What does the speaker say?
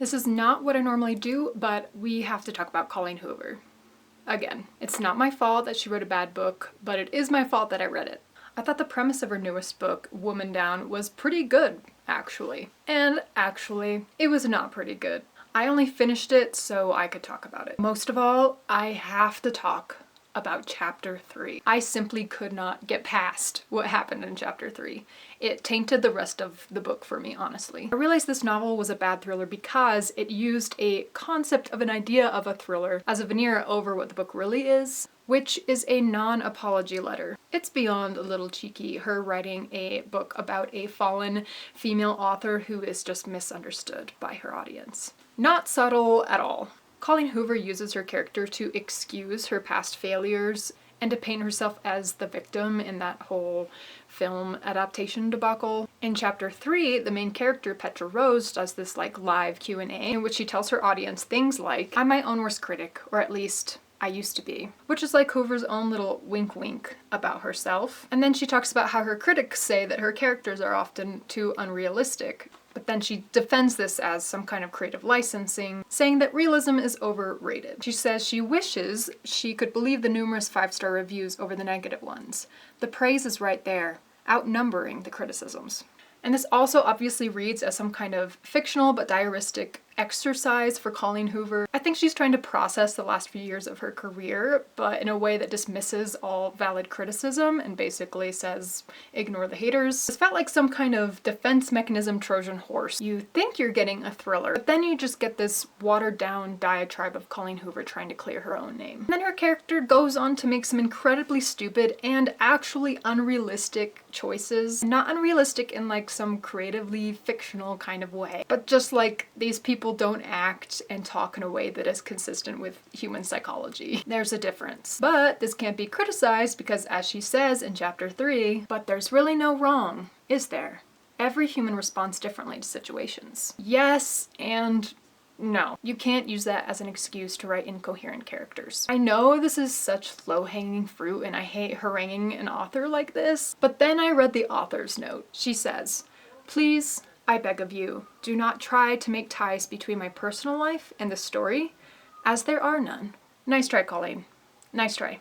This is not what I normally do, but we have to talk about Colleen Hoover. Again, it's not my fault that she wrote a bad book, but it is my fault that I read it. I thought the premise of her newest book, Woman Down, was pretty good, actually. And actually, it was not pretty good. I only finished it so I could talk about it. Most of all, I have to talk about chapter 3. I simply could not get past what happened in chapter 3. It tainted the rest of the book for me, honestly. I realized this novel was a bad thriller because it used a concept of an idea of a thriller as a veneer over what the book really is, which is a non-apology letter. It's beyond a little cheeky, her writing a book about a fallen female author who is just misunderstood by her audience. Not subtle at all. Colleen Hoover uses her character to excuse her past failures and to paint herself as the victim in that whole film adaptation debacle. In chapter 3, the main character, Petra Rose, does this live Q&A in which she tells her audience things like, "I'm my own worst critic, or at least I used to be," which is like Hoover's own little wink wink about herself. And then she talks about how her critics say that her characters are often too unrealistic. But then she defends this as some kind of creative licensing, saying that realism is overrated. She says she wishes she could believe the numerous 5-star reviews over the negative ones. The praise is right there, outnumbering the criticisms. And this also obviously reads as some kind of fictional but diaristic exercise for Colleen Hoover. I think she's trying to process the last few years of her career, but in a way that dismisses all valid criticism and basically says, ignore the haters. This felt like some kind of defense mechanism Trojan horse. You think you're getting a thriller, but then you just get this watered down diatribe of Colleen Hoover trying to clear her own name. And then her character goes on to make some incredibly stupid and actually unrealistic choices. Not unrealistic in some creatively fictional kind of way, but just these people don't act and talk in a way that is consistent with human psychology. There's a difference. But this can't be criticized because, as she says in chapter 3, but there's really no wrong, is there? Every human responds differently to situations. Yes and no. You can't use that as an excuse to write incoherent characters. I know this is such low-hanging fruit and I hate haranguing an author like this, but then I read the author's note. She says, "Please, I beg of you, do not try to make ties between my personal life and the story, as there are none." Nice try, Colleen. Nice try.